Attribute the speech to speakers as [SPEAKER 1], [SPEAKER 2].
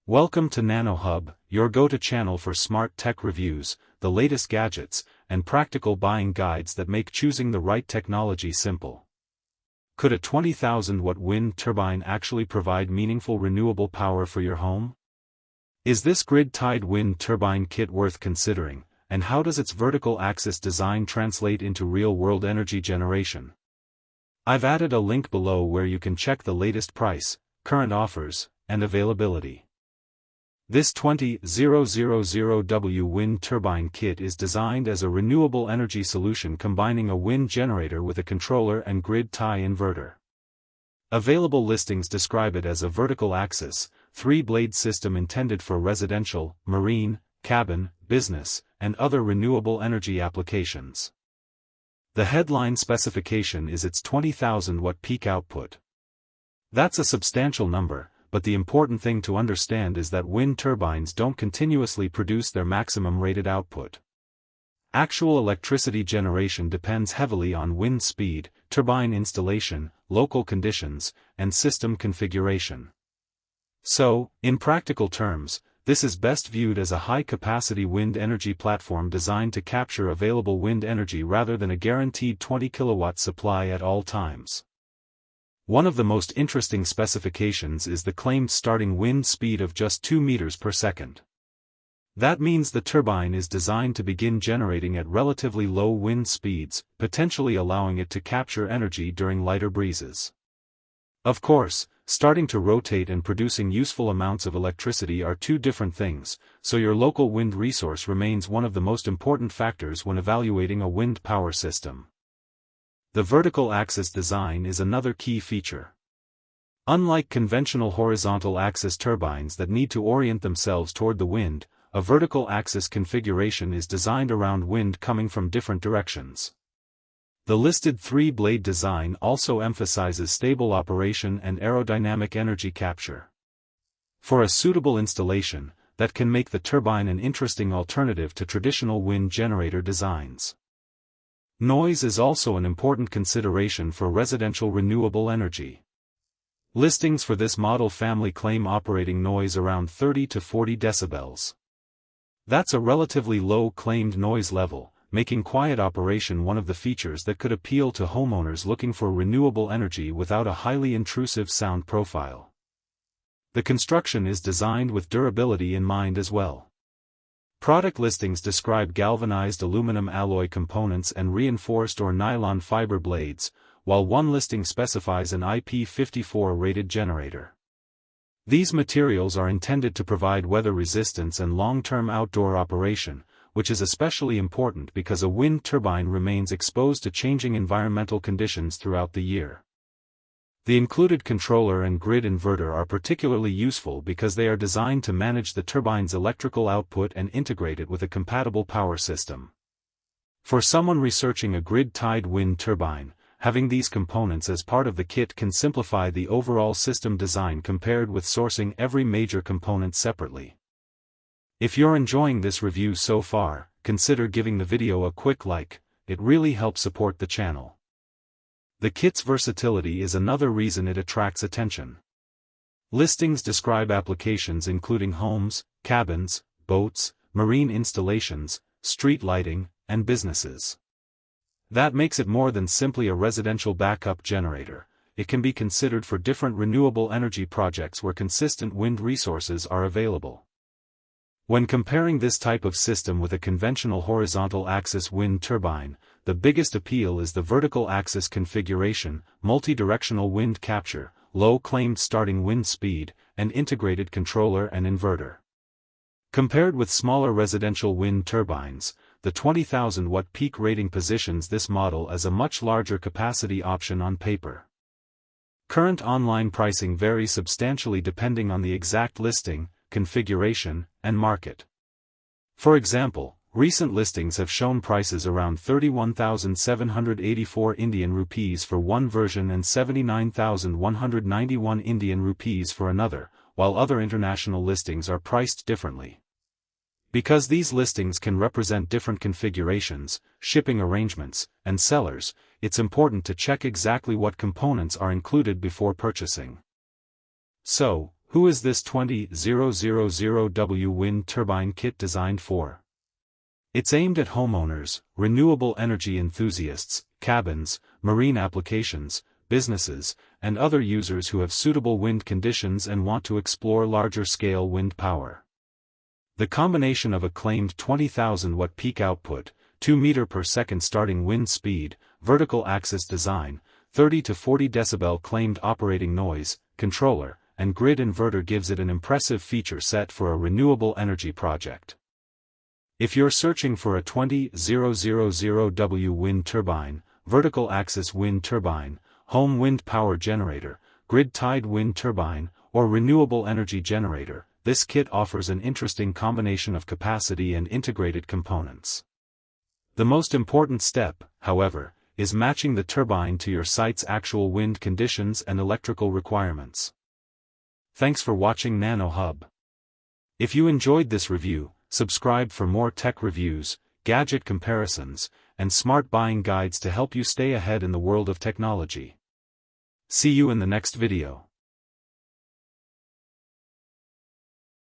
[SPEAKER 1] Welcome to NanoHub, your go-to channel for smart tech reviews, the latest gadgets, and practical buying guides that make choosing the right technology simple. Could a 20,000-watt wind turbine actually provide meaningful renewable power for your home? Is this grid-tied wind turbine kit worth considering, and how does its vertical axis design translate into real-world energy generation? I've added a link below where you can check the latest price, current offers, and availability. This 20000W wind turbine kit is designed as a renewable energy solution combining a wind generator with a controller and grid tie inverter. Available listings describe it as a vertical axis, 3-blade system intended for residential, marine, cabin, business, and other renewable energy applications. The headline specification is its 20,000-watt peak output. That's a substantial number, but the important thing to understand is that wind turbines don't continuously produce their maximum rated output. Actual electricity generation depends heavily on wind speed, turbine installation, local conditions, and system configuration. So, in practical terms, this is best viewed as a high-capacity wind energy platform designed to capture available wind energy rather than a guaranteed 20 kilowatt supply at all times. One of the most interesting specifications is the claimed starting wind speed of just 2 meters per second. That means the turbine is designed to begin generating at relatively low wind speeds, potentially allowing it to capture energy during lighter breezes. Of course, starting to rotate and producing useful amounts of electricity are two different things, so your local wind resource remains one of the most important factors when evaluating a wind power system. The vertical axis design is another key feature. Unlike conventional horizontal axis turbines that need to orient themselves toward the wind, a vertical axis configuration is designed around wind coming from different directions. The listed 3-blade design also emphasizes stable operation and aerodynamic energy capture. For a suitable installation, that can make the turbine an interesting alternative to traditional wind generator designs. Noise is also an important consideration for residential renewable energy. Listings for this model family claim operating noise around 30 to 40 decibels. That's a relatively low claimed noise level, making quiet operation one of the features that could appeal to homeowners looking for renewable energy without a highly intrusive sound profile. The construction is designed with durability in mind as well. Product listings describe galvanized aluminum alloy components and reinforced or nylon fiber blades, while one listing specifies an IP54 rated generator. These materials are intended to provide weather resistance and long-term outdoor operation, which is especially important because a wind turbine remains exposed to changing environmental conditions throughout the year. The included controller and grid inverter are particularly useful because they are designed to manage the turbine's electrical output and integrate it with a compatible power system. For someone researching a grid-tied wind turbine, having these components as part of the kit can simplify the overall system design compared with sourcing every major component separately. If you're enjoying this review so far, consider giving the video a quick like, it really helps support the channel. The kit's versatility is another reason it attracts attention. Listings describe applications including homes, cabins, boats, marine installations, street lighting, and businesses. That makes it more than simply a residential backup generator. It can be considered for different renewable energy projects where consistent wind resources are available. When comparing this type of system with a conventional horizontal axis wind turbine, the biggest appeal is the vertical axis configuration, multi-directional wind capture, low claimed starting wind speed, and integrated controller and inverter. Compared with smaller residential wind turbines, the 20,000-watt peak rating positions this model as a much larger capacity option on paper. Current online pricing varies substantially depending on the exact listing, configuration, and market. For example, recent listings have shown prices around 31,784 Indian rupees for one version and 79,191 Indian rupees for another, while other international listings are priced differently. Because these listings can represent different configurations, shipping arrangements, and sellers, it's important to check exactly what components are included before purchasing. So, Who is this 20000W Wind Turbine Kit designed for? It's aimed at homeowners, renewable energy enthusiasts, cabins, marine applications, businesses, and other users who have suitable wind conditions and want to explore larger-scale wind power. The combination of a claimed 20,000 watt peak output, 2 meter per second starting wind speed, vertical axis design, 30 to 40 decibel claimed operating noise, controller, and grid inverter gives it an impressive feature set for a renewable energy project. If you're searching for a 20000W wind turbine, vertical axis wind turbine, home wind power generator, grid-tied wind turbine, or renewable energy generator, this kit offers an interesting combination of capacity and integrated components. The most important step, however, is matching the turbine to your site's actual wind conditions and electrical requirements. Thanks for watching NanoHub. If you enjoyed this review, subscribe for more tech reviews, gadget comparisons, and smart buying guides to help you stay ahead in the world of technology. See you in the next video.